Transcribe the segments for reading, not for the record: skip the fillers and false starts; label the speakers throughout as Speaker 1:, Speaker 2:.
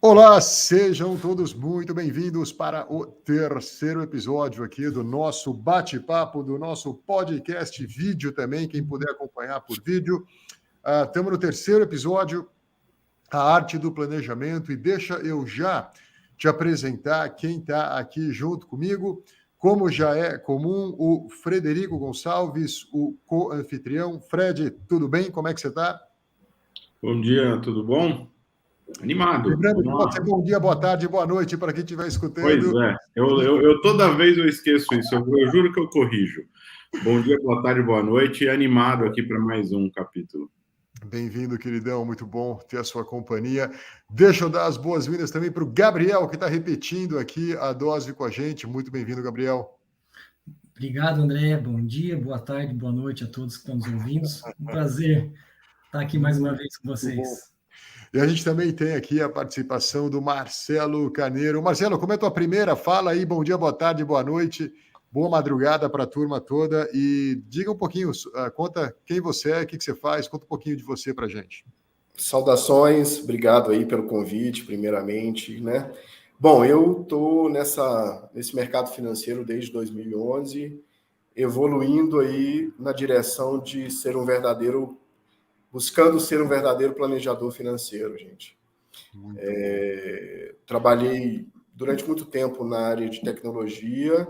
Speaker 1: Olá, sejam todos muito bem-vindos para o terceiro episódio aqui do nosso bate-papo, do nosso podcast vídeo também, quem puder acompanhar por vídeo. Estamos no terceiro episódio, a arte do planejamento, e deixa eu já te apresentar quem está aqui junto comigo. Como já é comum, o Frederico Gonçalves, o co-anfitrião. Fred, tudo bem? Como é que você está?
Speaker 2: Bom dia, tudo bom? Animado,
Speaker 1: Lembrando que
Speaker 2: vamos
Speaker 1: pode ser
Speaker 2: lá.
Speaker 1: bom dia, boa tarde, boa noite para quem estiver
Speaker 2: Pois
Speaker 1: escutando.
Speaker 2: é, eu toda vez eu esqueço isso, eu juro que eu corrijo. Bom dia, boa tarde, boa noite, e animado aqui para mais um capítulo.
Speaker 1: Bem-vindo, queridão, muito bom ter a sua companhia. Deixa eu dar as boas-vindas também para o Gabriel, que está repetindo aqui a dose com a gente. Muito bem-vindo, Gabriel.
Speaker 3: Obrigado, André. Bom dia, boa tarde, boa noite a todos que estão nos ouvindo. Um prazer estar aqui mais uma vez com vocês.
Speaker 1: E a gente também tem aqui a participação do Marcelo Carneiro. Marcelo, como é a tua primeira? Fala aí, bom dia, boa tarde, boa noite, boa madrugada para a turma toda e diga um pouquinho, conta quem você é, o que você faz, conta um pouquinho de você para a gente.
Speaker 4: Saudações, obrigado aí pelo convite, primeiramente, né? Bom, eu estou nesse mercado financeiro desde 2011, evoluindo aí na direção de buscando ser um verdadeiro planejador financeiro, gente. Trabalhei durante muito tempo na área de tecnologia,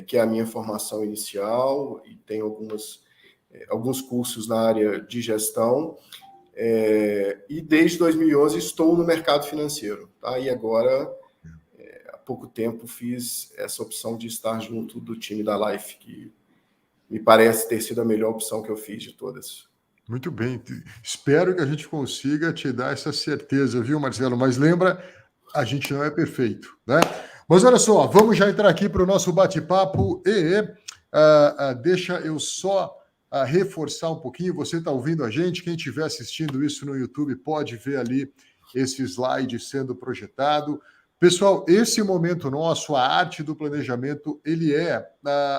Speaker 4: que é a minha formação inicial, e tenho alguns cursos na área de gestão. E desde 2011 estou no mercado financeiro, tá? E agora, há pouco tempo, fiz essa opção de estar junto do time da Life, que me parece ter sido a melhor opção que eu fiz de todas.
Speaker 1: Muito bem, espero que a gente consiga te dar essa certeza, viu, Marcelo? Mas lembra, a gente não é perfeito, né? Mas olha só, vamos já entrar aqui para o nosso bate-papo deixa eu só reforçar um pouquinho, você está ouvindo a gente, quem estiver assistindo isso no YouTube pode ver ali esse slide sendo projetado. Pessoal, esse momento nosso, a arte do planejamento, ele é,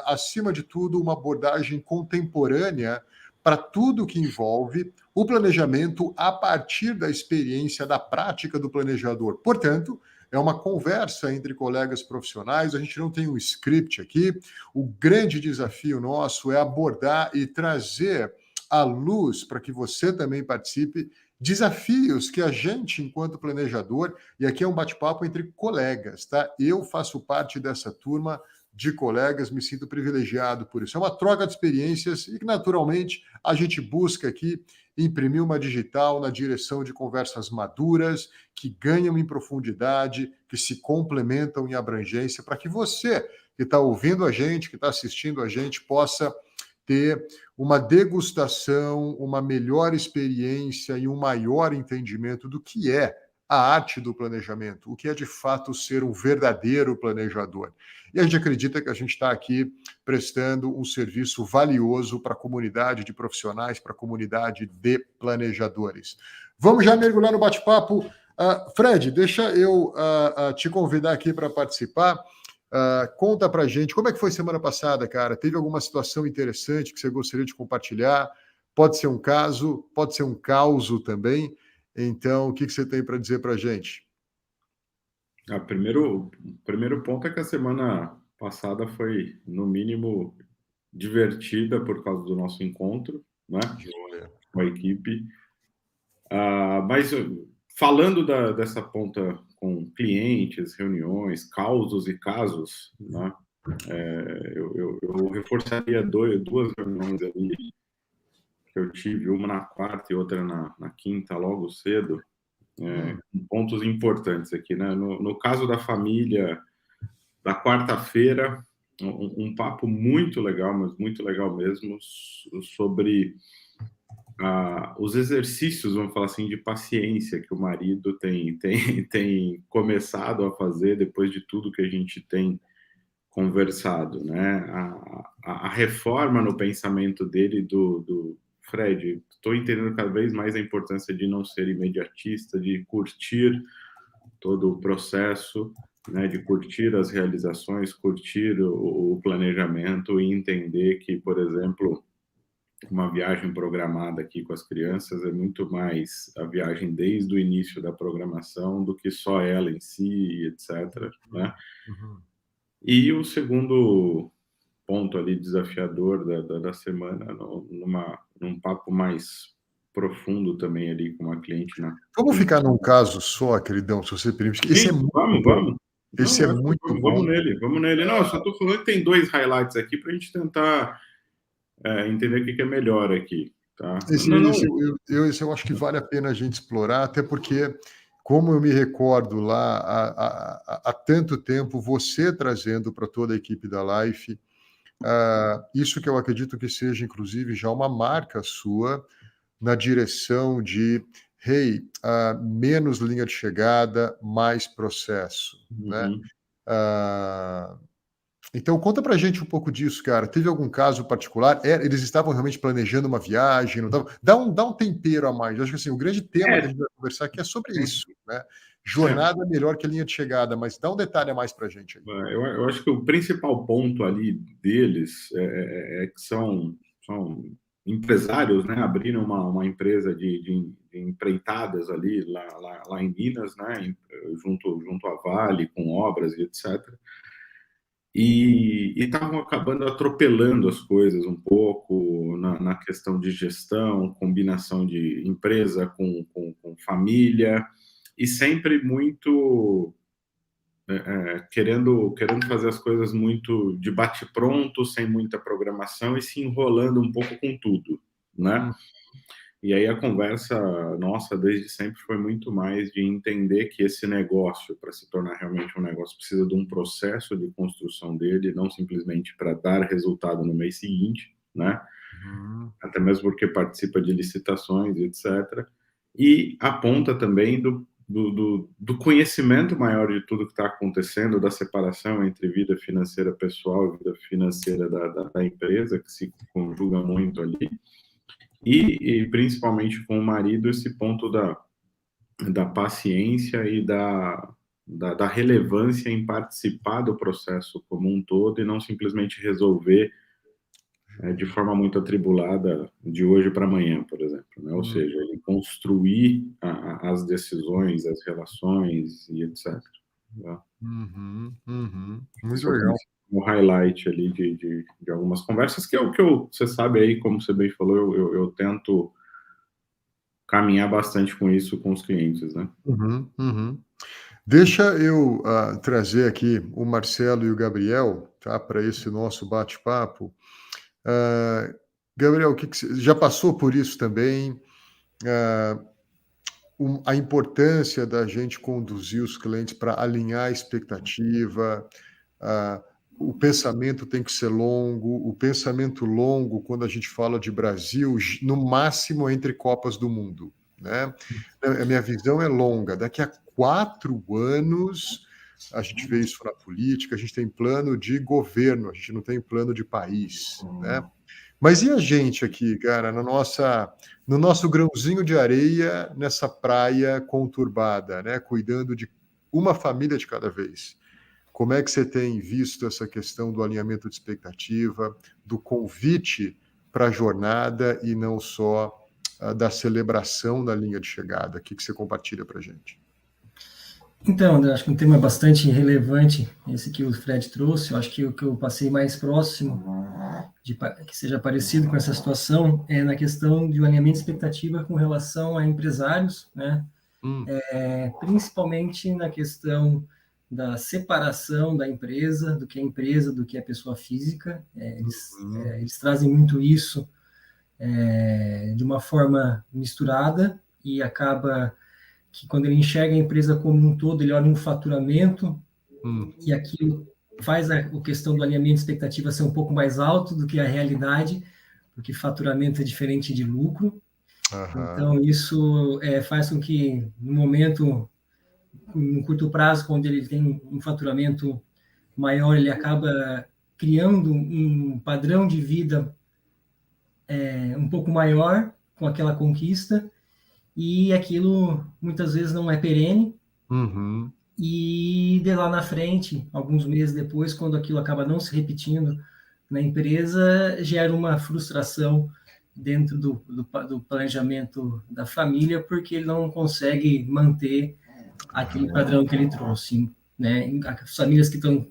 Speaker 1: acima de tudo, uma abordagem contemporânea para tudo que envolve o planejamento a partir da experiência, da prática do planejador. Portanto, é uma conversa entre colegas profissionais, a gente não tem um script aqui. O grande desafio nosso é abordar e trazer à luz, para que você também participe, desafios que a gente, enquanto planejador, e aqui é um bate-papo entre colegas, tá? Eu faço parte dessa turma de colegas, me sinto privilegiado por isso. É uma troca de experiências e, naturalmente, a gente busca aqui imprimir uma digital na direção de conversas maduras, que ganham em profundidade, que se complementam em abrangência, para que você, que está ouvindo a gente, que está assistindo a gente, possa ter uma degustação, uma melhor experiência e um maior entendimento do que é a arte do planejamento, o que é de fato ser um verdadeiro planejador. E a gente acredita que a gente está aqui prestando um serviço valioso para a comunidade de profissionais, para a comunidade de planejadores. Vamos já mergulhar no bate-papo. Fred, deixa eu te convidar aqui para participar. Conta para a gente, como é que foi semana passada, cara? Teve alguma situação interessante que você gostaria de compartilhar? Pode ser um caso, pode ser um caos também. Então, o que você tem para dizer para a gente?
Speaker 2: O primeiro ponto é que a semana passada foi, no mínimo, divertida por causa do nosso encontro, né? Com a equipe. Mas falando dessa ponta com clientes, reuniões, causos e casos, né? Eu reforçaria duas reuniões ali que eu tive, uma na quarta e outra na quinta, logo cedo, pontos importantes aqui, né? No caso da família, da quarta-feira, um papo muito legal, mas muito legal mesmo, sobre os exercícios, vamos falar assim, de paciência que o marido tem começado a fazer depois de tudo que a gente tem conversado, né? A reforma no pensamento dele do Fred, estou entendendo cada vez mais a importância de não ser imediatista, de curtir todo o processo, né, de curtir as realizações, curtir o planejamento e entender que, por exemplo, uma viagem programada aqui com as crianças, é muito mais a viagem desde o início da programação do que só ela em si, etc., né? E o segundo ponto ali desafiador da semana, num papo mais profundo também ali com uma cliente na...
Speaker 1: Vamos ficar num caso só, queridão, se você permite. Esse é muito bom.
Speaker 2: Vamos.
Speaker 1: Esse é muito bom.
Speaker 2: Vamos nele. Não, eu só estou falando que tem 2 highlights aqui para a gente tentar entender o que é melhor aqui, tá?
Speaker 1: Esse eu acho que vale a pena a gente explorar, até porque, como eu me recordo lá há tanto tempo, você trazendo para toda a equipe da Life, isso que eu acredito que seja, inclusive, já uma marca sua na direção de menos linha de chegada, mais processo, né? Então, conta pra gente um pouco disso, cara. Teve algum caso particular? Eles estavam realmente planejando uma viagem? Não estavam? Dá um tempero a mais. Eu acho que assim, o grande tema que a gente vai conversar aqui é sobre isso, né? Jornada melhor que a linha de chegada, mas dá um detalhe a mais pra gente aí.
Speaker 2: Eu acho que o principal ponto ali deles é que são empresários, né? Abriram uma empresa de empreitadas ali lá em Minas, né? Junto à Vale, com obras e etc. E estavam acabando atropelando as coisas um pouco na questão de gestão, combinação de empresa com família, e sempre muito querendo fazer as coisas muito de bate-pronto, sem muita programação e se enrolando um pouco com tudo, né? E aí a conversa nossa desde sempre foi muito mais de entender que esse negócio, para se tornar realmente um negócio, precisa de um processo de construção dele, não simplesmente para dar resultado no mês seguinte, né? Até mesmo porque participa de licitações, etc. E aponta também do conhecimento maior de tudo que está acontecendo, da separação entre vida financeira pessoal e vida financeira da empresa, que se conjuga muito ali. E principalmente com o marido, esse ponto da paciência e da relevância em participar do processo como um todo e não simplesmente resolver de forma muito atribulada de hoje para amanhã, por exemplo, né? Ou seja, ele construir as decisões, as relações e etc. Tá?
Speaker 1: Muito legal.
Speaker 2: Um highlight ali de algumas conversas, que é o que você sabe aí, como você bem falou, eu tento caminhar bastante com isso com os clientes, né?
Speaker 1: Deixa eu trazer aqui o Marcelo e o Gabriel, tá, para esse nosso bate-papo. Gabriel, que você já passou por isso também? A importância da gente conduzir os clientes para alinhar a expectativa, o pensamento tem que ser longo, o pensamento longo, quando a gente fala de Brasil, no máximo entre Copas do Mundo, né? A minha visão é longa, daqui a 4 anos a gente vê isso na política, a gente tem plano de governo, a gente não tem plano de país, né? Mas e a gente aqui, cara, no nosso grãozinho de areia, nessa praia conturbada, né? Cuidando de uma família de cada vez. Como é que você tem visto essa questão do alinhamento de expectativa, do convite para a jornada e não só da celebração da linha de chegada? O que você compartilha para a gente?
Speaker 3: Então, André, acho que um tema bastante relevante, esse que o Fred trouxe. Eu acho que o que eu passei mais próximo de que seja parecido com essa situação é na questão de um alinhamento de expectativa com relação a empresários, né? Principalmente na questão da separação da empresa, do que é empresa, do que é pessoa física. Eles trazem muito isso de uma forma misturada, e acaba que quando ele enxerga a empresa como um todo, ele olha um faturamento, e aquilo faz a questão do alinhamento de expectativa ser um pouco mais alto do que a realidade, porque faturamento é diferente de lucro. Então, isso faz com que, no momento, no curto prazo, quando ele tem um faturamento maior, ele acaba criando um padrão de vida um pouco maior com aquela conquista, e aquilo muitas vezes não é perene, e de lá na frente, alguns meses depois, quando aquilo acaba não se repetindo na empresa, gera uma frustração dentro do planejamento da família, porque ele não consegue manter aquele padrão que ele trouxe, né? As famílias que estão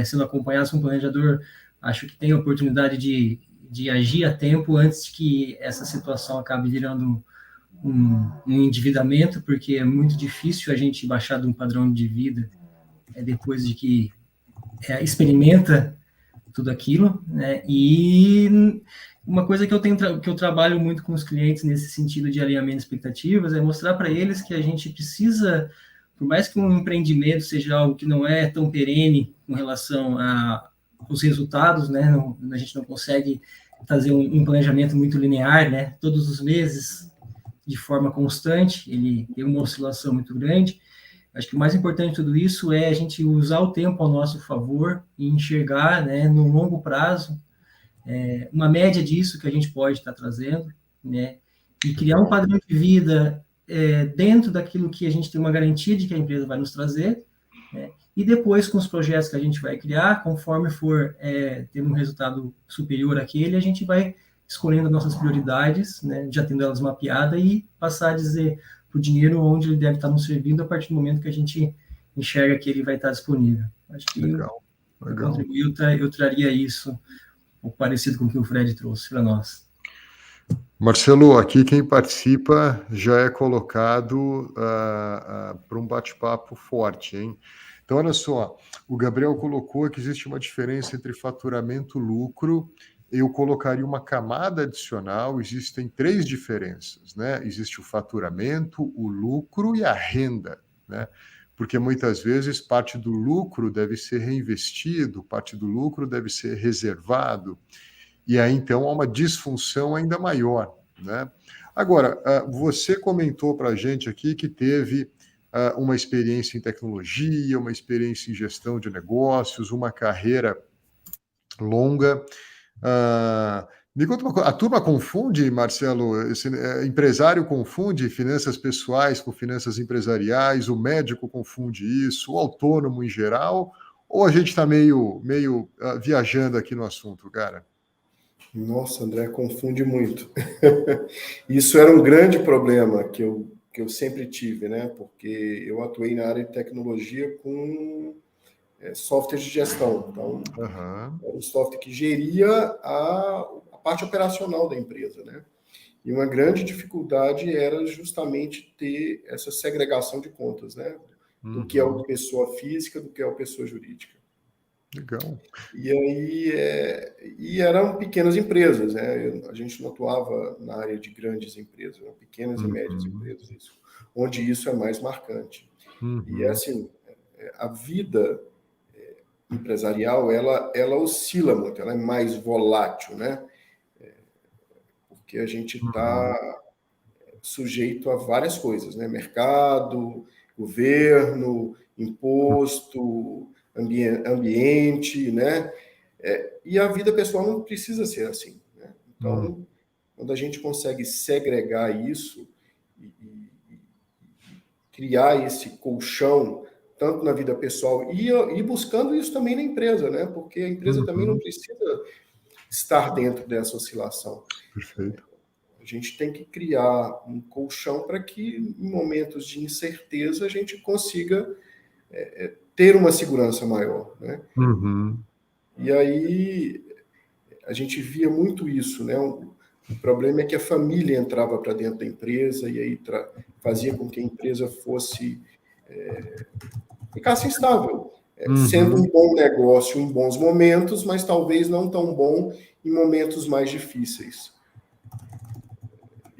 Speaker 3: sendo acompanhadas com o planejador, acho que tem a oportunidade de agir a tempo antes de que essa situação acabe virando um endividamento, porque é muito difícil a gente baixar de um padrão de vida depois de que experimenta tudo aquilo, né? E uma coisa que eu trabalho muito com os clientes nesse sentido de alinhamento de expectativas é mostrar para eles que a gente precisa, por mais que um empreendimento seja algo que não é tão perene com relação aos resultados, né? A gente não consegue fazer um planejamento muito linear, né? Todos os meses, de forma constante, ele tem uma oscilação muito grande. Acho que o mais importante de tudo isso é a gente usar o tempo ao nosso favor e enxergar, né, no longo prazo, uma média disso que a gente pode estar trazendo, né, e criar um padrão de vida dentro daquilo que a gente tem uma garantia de que a empresa vai nos trazer, né, e depois com os projetos que a gente vai criar, conforme for tendo um resultado superior àquele, a gente vai escolhendo as nossas prioridades, né, já tendo elas mapeadas e passar a dizer o dinheiro onde ele deve estar nos servindo a partir do momento que a gente enxerga que ele vai estar disponível. Acho que
Speaker 1: Legal.
Speaker 3: contribuir, eu traria isso, o parecido com o que o Fred trouxe para nós.
Speaker 1: Marcelo, aqui quem participa já é colocado para um bate-papo forte, hein? Então, olha só, o Gabriel colocou que existe uma diferença entre faturamento e lucro. Eu colocaria uma camada adicional, existem 3 diferenças, né? Existe o faturamento, o lucro e a renda, né? Porque muitas vezes parte do lucro deve ser reinvestido, parte do lucro deve ser reservado, e aí então há uma disfunção ainda maior, né? Agora, você comentou para a gente aqui que teve uma experiência em tecnologia, uma experiência em gestão de negócios, uma carreira longa. Me conta uma coisa, a turma confunde, Marcelo, empresário confunde finanças pessoais com finanças empresariais, o médico confunde isso, o autônomo em geral, ou a gente está meio viajando aqui no assunto, cara?
Speaker 4: Nossa, André, confunde muito. Isso era um grande problema que eu sempre tive, né? Porque eu atuei na área de tecnologia com software de gestão. Então, era um software que geria a parte operacional da empresa, né? E uma grande dificuldade era justamente ter essa segregação de contas, né? Do que é a pessoa física, do que é a pessoa jurídica.
Speaker 1: Legal.
Speaker 4: E aí, e eram pequenas empresas, né? A gente não atuava na área de grandes empresas, eram pequenas e médias empresas, onde isso é mais marcante. E assim, a vida empresarial, ela oscila muito, ela é mais volátil, né? Porque a gente está sujeito a várias coisas, né? Mercado, governo, imposto, ambiente, né? E a vida pessoal não precisa ser assim, né? Então, quando a gente consegue segregar isso e criar esse colchão, tanto na vida pessoal e buscando isso também na empresa, né? Porque a empresa também não precisa estar dentro dessa oscilação.
Speaker 1: Perfeito.
Speaker 4: A gente tem que criar um colchão para que, em momentos de incerteza, a gente consiga ter uma segurança maior, né? E aí a gente via muito isso, né? O problema é que a família entrava para dentro da empresa e aí fazia com que a empresa ficasse instável, sendo um bom negócio em bons momentos, mas talvez não tão bom em momentos mais difíceis.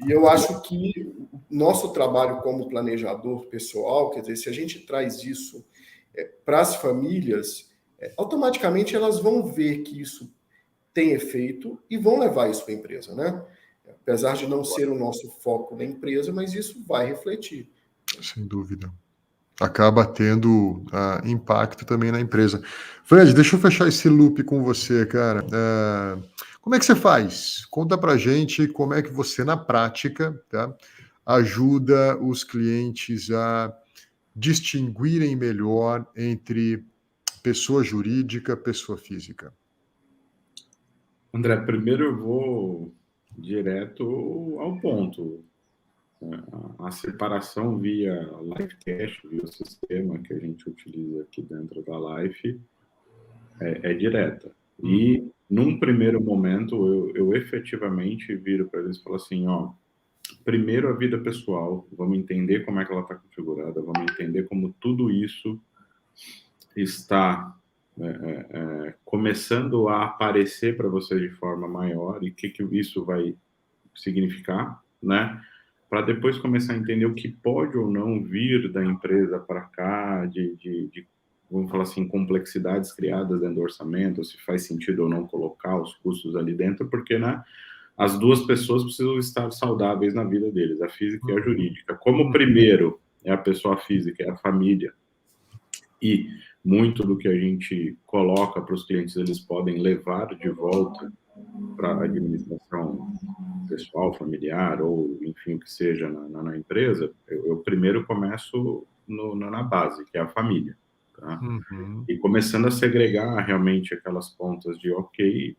Speaker 4: E eu acho que nosso trabalho como planejador pessoal, quer dizer, se a gente traz isso para as famílias, automaticamente elas vão ver que isso tem efeito e vão levar isso para a empresa, né? Apesar de não ser o nosso foco na empresa, mas isso vai refletir.
Speaker 1: Sem dúvida. Acaba tendo impacto também na empresa. Fred, deixa eu fechar esse loop com você, cara. Como é que você faz? Conta pra gente como é que você, na prática, tá, ajuda os clientes a distinguirem melhor entre pessoa jurídica e pessoa física.
Speaker 2: André, primeiro eu vou direto ao ponto. A separação via Lifecash, via o sistema que a gente utiliza aqui dentro da Life, é direta. E, num primeiro momento, eu efetivamente viro para eles e falo assim, ó, primeiro a vida pessoal, vamos entender como é que ela está configurada, vamos entender como tudo isso está começando a aparecer para você de forma maior e o que isso vai significar, né? Para depois começar a entender o que pode ou não vir da empresa para cá, de, vamos falar assim, complexidades criadas dentro do orçamento, se faz sentido ou não colocar os custos ali dentro, porque, né, as duas pessoas precisam estar saudáveis na vida deles, a física e a jurídica. Como o primeiro é a pessoa física, é a família, e muito do que a gente coloca para os clientes, eles podem levar de volta para a administração pessoal, familiar, ou enfim, o que seja na empresa, eu primeiro começo na base, que é a família. Tá? E começando a segregar realmente aquelas pontas de, ok,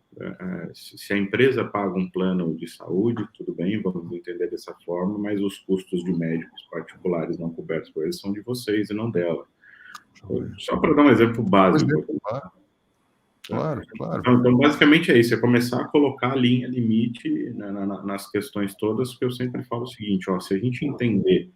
Speaker 2: se a empresa paga um plano de saúde, tudo bem, vamos entender dessa forma, mas os custos de médicos particulares não cobertos por eles são de vocês e não dela. Só para dar um exemplo básico.
Speaker 1: Claro.
Speaker 2: Então, basicamente é isso, é começar a colocar a linha limite nas questões todas, porque eu sempre falo o seguinte, ó, se a gente entender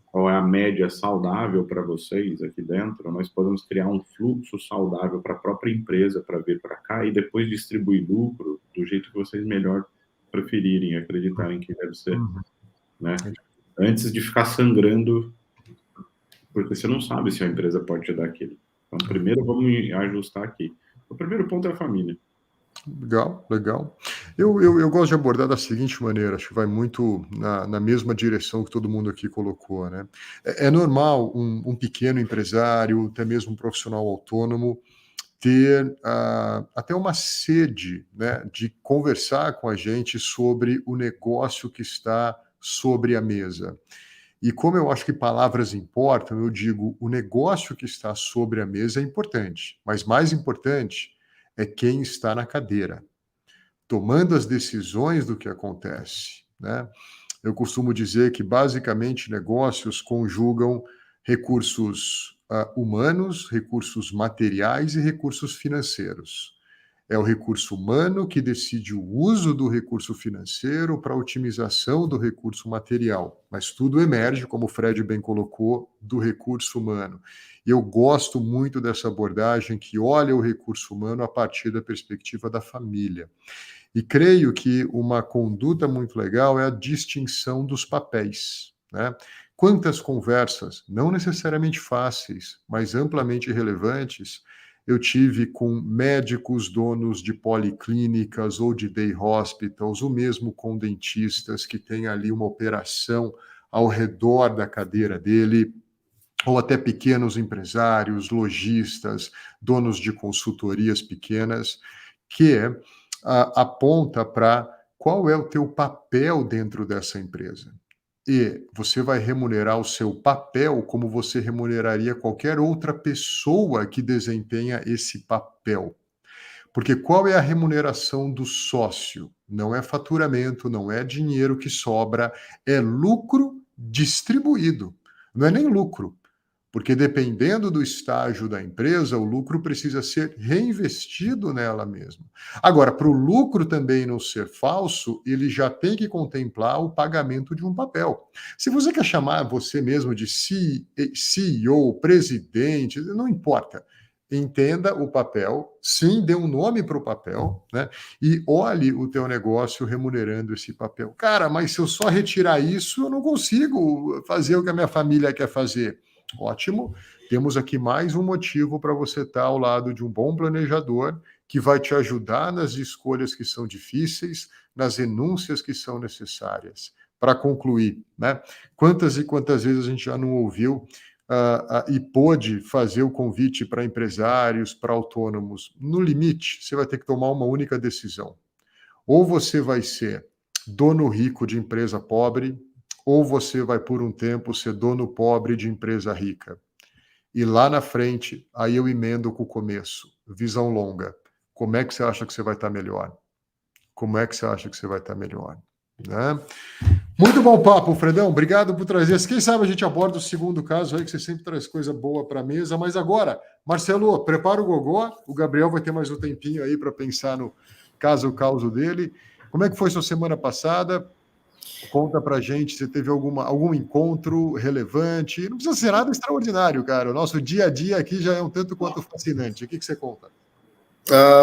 Speaker 2: qual é a média saudável para vocês aqui dentro, nós podemos criar um fluxo saudável para a própria empresa para vir para cá e depois distribuir lucro do jeito que vocês melhor preferirem, acreditarem que deve ser, né? Antes de ficar sangrando, porque você não sabe se a empresa pode te dar aquilo. Então, primeiro vamos ajustar aqui. O primeiro ponto é a família.
Speaker 1: Legal. Eu gosto de abordar da seguinte maneira, acho que vai muito na mesma direção que todo mundo aqui colocou, né? É normal um pequeno empresário, até mesmo um profissional autônomo, ter até uma sede, né, de conversar com a gente sobre o negócio que está sobre a mesa. E como eu acho que palavras importam, eu digo, o negócio que está sobre a mesa é importante, mas mais importante é quem está na cadeira, tomando as decisões do que acontece, né? Eu costumo dizer que, basicamente, negócios conjugam recursos humanos, recursos materiais e recursos financeiros. É o recurso humano que decide o uso do recurso financeiro para a otimização do recurso material, mas tudo emerge, como o Fred bem colocou, do recurso humano. E eu gosto muito dessa abordagem que olha o recurso humano a partir da perspectiva da família. E creio que uma conduta muito legal é a distinção dos papéis, né? Quantas conversas, não necessariamente fáceis, mas amplamente relevantes, eu tive com médicos, donos de policlínicas ou de day hospitals, ou mesmo com dentistas que têm ali uma operação ao redor da cadeira dele, ou até pequenos empresários, lojistas, donos de consultorias pequenas, que aponta para qual é o teu papel dentro dessa empresa. E você vai remunerar o seu papel como você remuneraria qualquer outra pessoa que desempenha esse papel. Porque qual é a remuneração do sócio? Não é faturamento, não é dinheiro que sobra, é lucro distribuído. Não é nem lucro, porque dependendo do estágio da empresa, o lucro precisa ser reinvestido nela mesma. Agora, para o lucro também não ser falso, ele já tem que contemplar o pagamento de um papel. Se você quer chamar você mesmo de CEO, presidente, não importa. Entenda o papel, sim, dê um nome para o papel, né? E olhe o teu negócio remunerando esse papel. Cara, mas se eu só retirar isso, eu não consigo fazer o que a minha família quer fazer. Ótimo, temos aqui mais um motivo para você estar ao lado de um bom planejador que vai te ajudar nas escolhas que são difíceis, nas renúncias que são necessárias. Para concluir, né? Quantas e quantas vezes a gente já não ouviu e pôde fazer o convite para empresários, para autônomos? No limite, você vai ter que tomar uma única decisão. Ou você vai ser dono rico de empresa pobre, ou você vai, por um tempo, ser dono pobre de empresa rica. E lá na frente, aí eu emendo com o começo. Visão longa. Como é que você acha que você vai estar melhor? como é que você acha que você vai estar melhor, né? Muito bom papo, Fredão. Obrigado por trazer. Quem sabe a gente aborda o segundo caso aí, que você sempre traz coisa boa para a mesa. Mas agora, Marcelo, prepara o gogó. O Gabriel vai ter mais um tempinho aí para pensar no caso dele. Como é que foi sua semana passada? Conta pra gente se teve algum encontro relevante. Não precisa ser nada extraordinário, cara. O nosso dia a dia aqui já é um tanto quanto fascinante. O que você conta?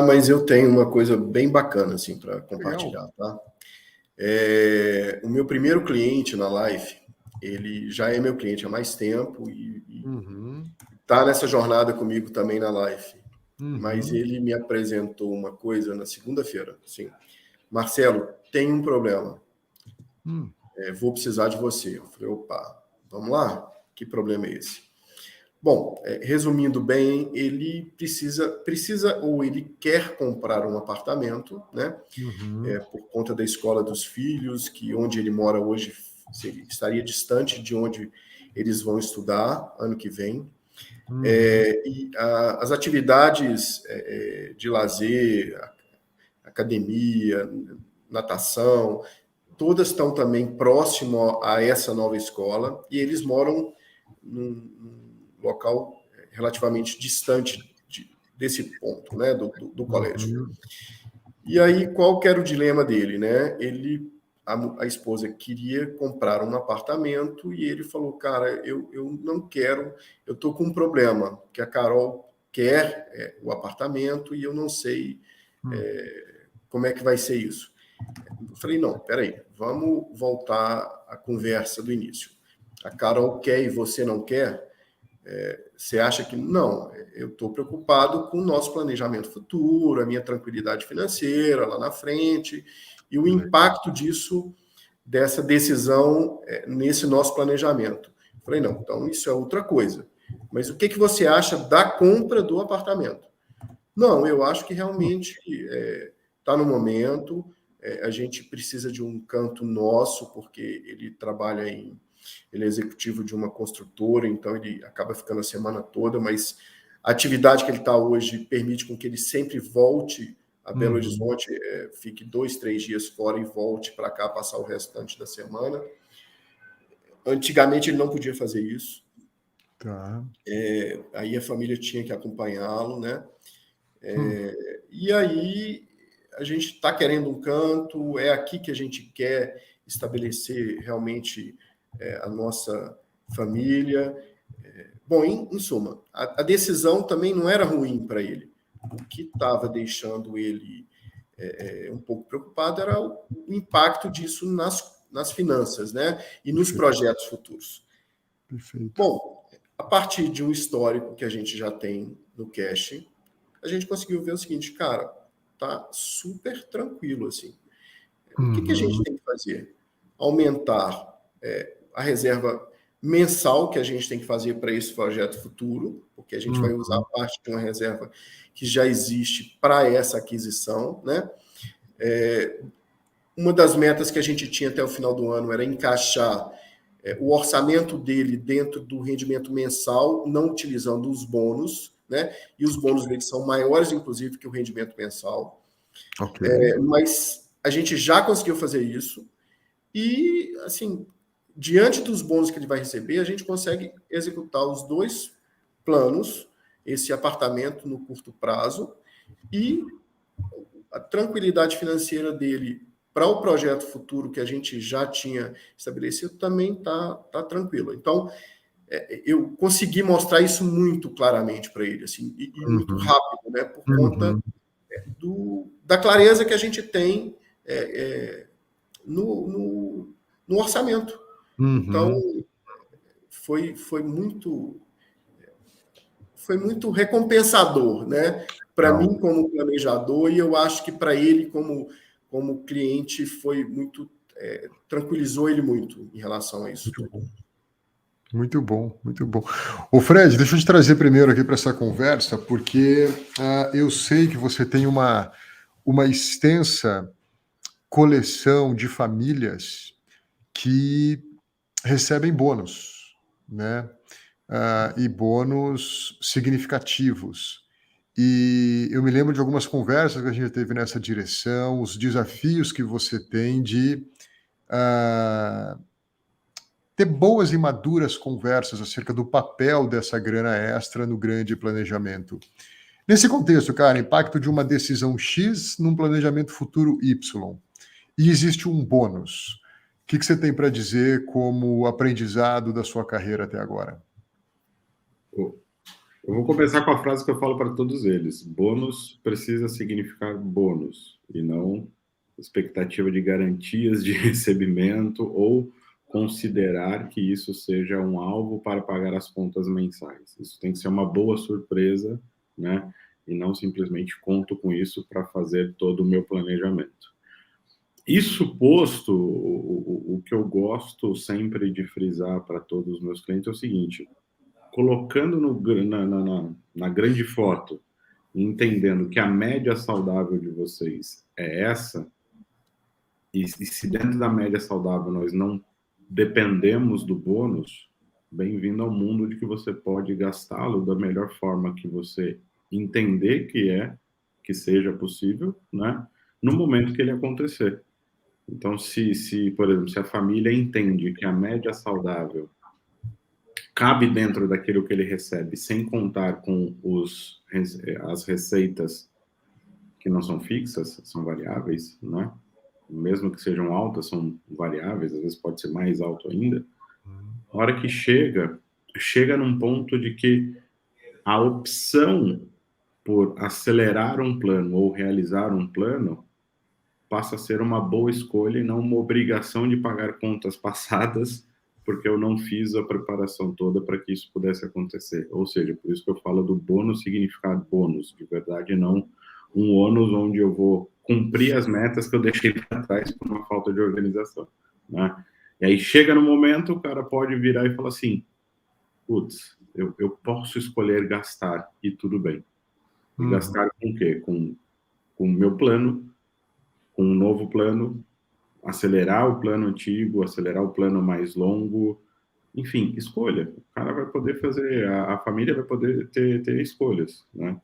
Speaker 4: Mas eu tenho uma coisa bem bacana assim para compartilhar, tá? O meu primeiro cliente na Life, ele já é meu cliente há mais tempo e tá nessa jornada comigo também na Life. Mas ele me apresentou uma coisa na segunda-feira, assim, Marcelo, tem um problema. Vou precisar de você. Eu falei, opa, vamos lá? Que problema é esse? Bom, resumindo bem, ele precisa ou ele quer comprar um apartamento, né? Por conta da escola dos filhos, que onde ele mora hoje estaria distante de onde eles vão estudar ano que vem. E as atividades de lazer, academia, natação, todas estão também próximo a essa nova escola e eles moram num local relativamente distante desse ponto, né, do colégio. E aí, qual que era o dilema dele, né? A esposa queria comprar um apartamento e ele falou, cara, eu não quero, eu tô com um problema, que a Carol quer o apartamento e eu não sei como é que vai ser isso. Eu falei, não, peraí, vamos voltar à conversa do início. A Carol quer e você não quer? Você acha que não? Eu estou preocupado com o nosso planejamento futuro, a minha tranquilidade financeira lá na frente e o impacto dessa decisão nesse nosso planejamento. Eu falei, não, então isso é outra coisa. Mas o que você acha da compra do apartamento? Não, eu acho que realmente está no momento, a gente precisa de um canto nosso, porque ele trabalha ele é executivo de uma construtora, então ele acaba ficando a semana toda, mas a atividade que ele está hoje permite com que ele sempre volte a Belo Horizonte, fique 2, 3 dias fora e volte para cá passar o restante da semana. Antigamente ele não podia fazer isso.
Speaker 1: Tá.
Speaker 4: Aí a família tinha que acompanhá-lo, né? E aí a gente está querendo um canto, é aqui que a gente quer estabelecer realmente a nossa família. Bom, em suma, a decisão também não era ruim para ele. O que estava deixando ele um pouco preocupado era o impacto disso nas finanças, né? E nos projetos futuros.
Speaker 1: Perfeito.
Speaker 4: Bom, a partir de um histórico que a gente já tem no Cash, a gente conseguiu ver o seguinte, cara, tá super tranquilo, assim. O que a gente tem que fazer? Aumentar a reserva mensal que a gente tem que fazer para esse projeto futuro, porque a gente vai usar parte de uma reserva que já existe para essa aquisição, né? Uma das metas que a gente tinha até o final do ano era encaixar o orçamento dele dentro do rendimento mensal, não utilizando os bônus, né? E os bônus dele são maiores, inclusive, que o rendimento mensal.
Speaker 1: Okay.
Speaker 4: Mas a gente já conseguiu fazer isso e, assim, diante dos bônus que ele vai receber, a gente consegue executar os 2 planos, esse apartamento no curto prazo e a tranquilidade financeira dele para o projeto futuro que a gente já tinha estabelecido também está tranquilo. Então, eu consegui mostrar isso muito claramente para ele, assim, e muito rápido, né, por conta da clareza que a gente tem no orçamento. Então, foi muito recompensador, né? Para mim, como planejador, e eu acho que para ele, como cliente, foi muito tranquilizou ele muito em relação a isso.
Speaker 1: Muito bom, muito bom. Ô Fred, deixa eu te trazer primeiro aqui para essa conversa, porque eu sei que você tem uma extensa coleção de famílias que recebem bônus, né? E bônus significativos. E eu me lembro de algumas conversas que a gente teve nessa direção, os desafios que você tem de ter boas e maduras conversas acerca do papel dessa grana extra no grande planejamento. Nesse contexto, cara, impacto de uma decisão X num planejamento futuro Y. E existe um bônus. O que você tem para dizer como aprendizado da sua carreira até agora?
Speaker 2: Eu vou começar com a frase que eu falo para todos eles. Bônus precisa significar bônus, e não expectativa de garantias de recebimento ou considerar que isso seja um alvo para pagar as contas mensais. Isso tem que ser uma boa surpresa, né? E não simplesmente conto com isso para fazer todo o meu planejamento. Isso posto, o que eu gosto sempre de frisar para todos os meus clientes é o seguinte: colocando na grande foto, entendendo que a média saudável de vocês é essa, e se dentro da média saudável nós não dependemos do bônus, bem-vindo ao mundo de que você pode gastá-lo da melhor forma que você entender que seja possível, né, no momento que ele acontecer. Então, por exemplo, se a família entende que a média saudável cabe dentro daquilo que ele recebe, sem contar com as receitas que não são fixas, são variáveis, né? Mesmo que sejam altas, são variáveis, às vezes pode ser mais alto ainda. A hora que chega num ponto de que a opção por acelerar um plano ou realizar um plano passa a ser uma boa escolha e não uma obrigação de pagar contas passadas, porque eu não fiz a preparação toda para que isso pudesse acontecer. Ou seja, por isso que eu falo do bônus significar bônus, de verdade, não um ônus onde eu vou cumprir as metas que eu deixei para trás por uma falta de organização, né? E aí chega no momento, o cara pode virar e falar assim, putz, eu posso escolher gastar, e tudo bem. E gastar com o quê? Com o meu plano, com um novo plano, acelerar o plano antigo, acelerar o plano mais longo, enfim, escolha. O cara vai poder fazer, a família vai poder ter escolhas, né?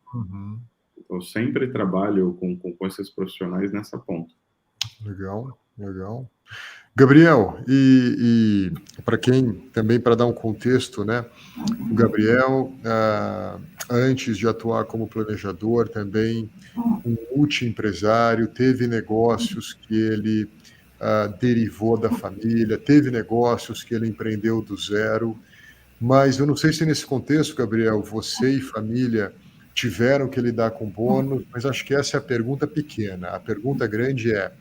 Speaker 2: Então, eu sempre trabalho com esses profissionais nessa ponta.
Speaker 1: Legal, legal. Gabriel, e para quem também, para dar um contexto, né? O Gabriel, antes de atuar como planejador, também um multiempresário, teve negócios que ele derivou da família, teve negócios que ele empreendeu do zero, mas eu não sei se nesse contexto, Gabriel, você e família tiveram que lidar com bônus, mas acho que essa é a pergunta pequena. A pergunta grande é,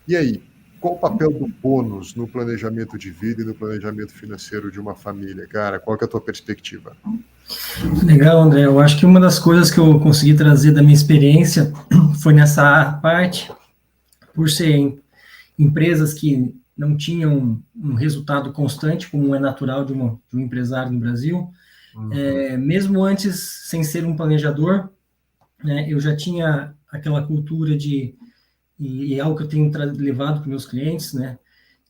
Speaker 1: e aí, qual o papel do bônus no planejamento de vida e no planejamento financeiro de uma família? Cara, qual que é a tua perspectiva?
Speaker 3: Legal, André. Eu acho que uma das coisas que eu consegui trazer da minha experiência foi nessa parte, por ser empresas que não tinham um resultado constante, como é natural de um empresário no Brasil. Mesmo antes, sem ser um planejador, né, eu já tinha aquela cultura e é algo que eu tenho levado para meus clientes, né,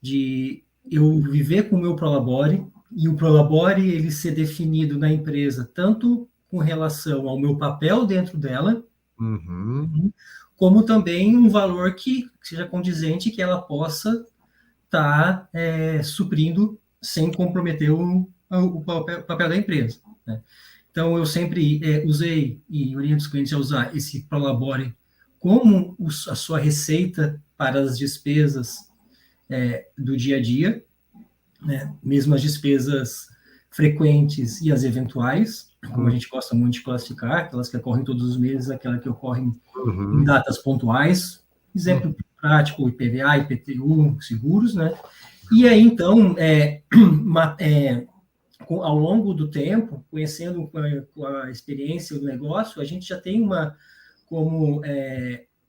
Speaker 3: de eu viver com o meu Prolabore, e o Prolabore ele ser definido na empresa tanto com relação ao meu papel dentro dela, como também um valor que seja condizente, que ela possa estar suprindo sem comprometer o papel da empresa, né? Então, eu sempre usei e oriento os clientes a usar esse Prolabore como a sua receita para as despesas do dia a dia, né? Mesmo as despesas frequentes e as eventuais, como a gente gosta muito de classificar, aquelas que ocorrem todos os meses, aquelas que ocorrem em datas pontuais, exemplo prático, IPVA, IPTU, seguros, né? E aí, então, ao longo do tempo, conhecendo com a experiência do negócio, a gente já tem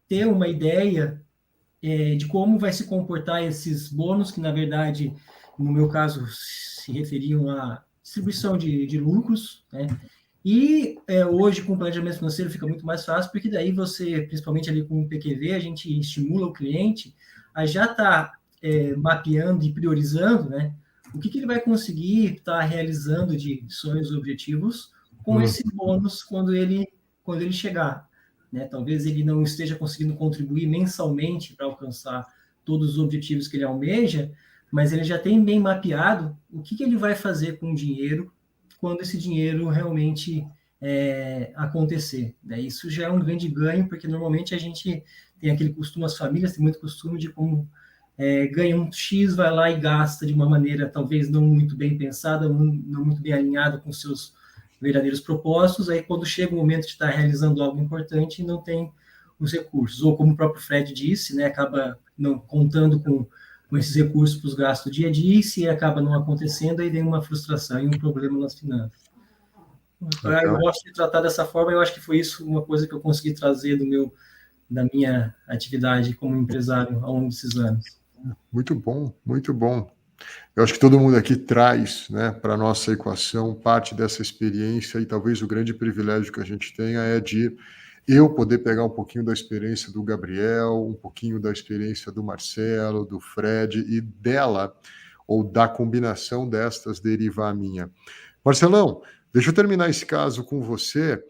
Speaker 3: ter uma ideia de como vai se comportar esses bônus, que, na verdade, no meu caso, se referiam à distribuição de lucros, né? E hoje, com o planejamento financeiro, fica muito mais fácil, porque daí você, principalmente ali com o PQV, a gente estimula o cliente a já estar mapeando e priorizando, né, o que ele vai conseguir estar realizando de sonhos e objetivos com esse bônus quando ele quando ele chegar, né? Talvez ele não esteja conseguindo contribuir mensalmente para alcançar todos os objetivos que ele almeja, mas ele já tem bem mapeado o que ele vai fazer com o dinheiro quando esse dinheiro realmente acontecer, né? Isso já é um grande ganho, porque normalmente a gente tem aquele costume, as famílias têm muito costume de como ganha um X, vai lá e gasta de uma maneira talvez não muito bem pensada, não muito bem alinhada com seus verdadeiros propósitos, aí quando chega o momento de estar realizando algo importante, não tem os recursos. Ou como o próprio Fred disse, né, acaba não contando com esses recursos para os gastos do dia a dia, e se acaba não acontecendo, aí vem uma frustração e um problema nas finanças. Eu gosto de tratar dessa forma, eu acho que foi isso uma coisa que eu consegui trazer da minha atividade como empresário ao longo desses anos.
Speaker 1: Muito bom, muito bom. Eu acho que todo mundo aqui traz, né, para a nossa equação parte dessa experiência, e talvez o grande privilégio que a gente tenha é de eu poder pegar um pouquinho da experiência do Gabriel, um pouquinho da experiência do Marcelo, do Fred, e dela, ou da combinação destas, derivar a minha. Marcelão, deixa eu terminar esse caso com você.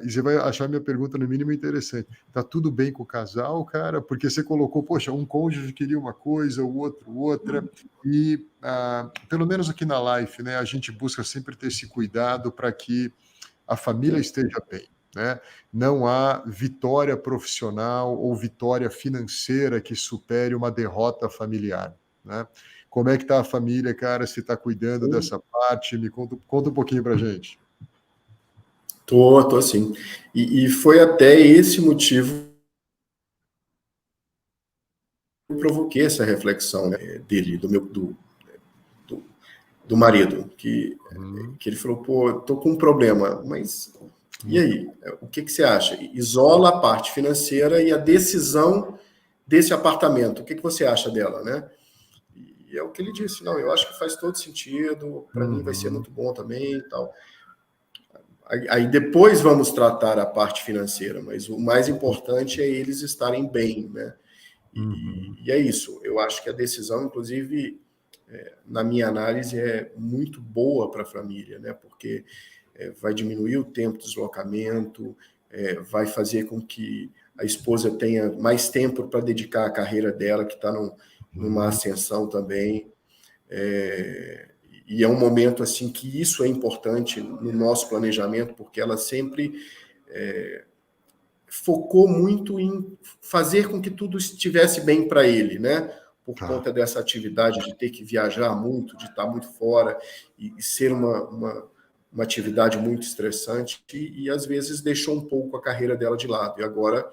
Speaker 1: E você vai achar minha pergunta, no mínimo, interessante. Tá tudo bem com o casal, cara? Porque você colocou, poxa, um cônjuge queria uma coisa, o outro outra, e pelo menos aqui na Life, né, a gente busca sempre ter esse cuidado para que a família esteja bem, né? Não há vitória profissional ou vitória financeira que supere uma derrota familiar, né? Como é que tá a família, cara? Se está cuidando dessa parte? Me conta um pouquinho para a gente.
Speaker 4: Tô sim. E foi até esse motivo que eu provoquei essa reflexão, né, dele, do marido, que ele falou, pô, tô com um problema, mas e aí? O que você acha? Isola a parte financeira e a decisão desse apartamento. O que você acha dela, né? E é o que ele disse, não, eu acho que faz todo sentido, para mim vai ser muito bom também e tal. Aí depois vamos tratar a parte financeira, mas o mais importante é eles estarem bem, né? E é isso. Eu acho que a decisão, inclusive, na minha análise, é muito boa para a família, né? Porque vai diminuir o tempo de deslocamento, vai fazer com que a esposa tenha mais tempo para dedicar à carreira dela, que está numa ascensão também. E é um momento assim que isso é importante no nosso planejamento, porque ela sempre focou muito em fazer com que tudo estivesse bem para ele, né? Por conta dessa atividade de ter que viajar muito, de estar muito fora e ser uma atividade muito estressante e às vezes deixou um pouco a carreira dela de lado. E agora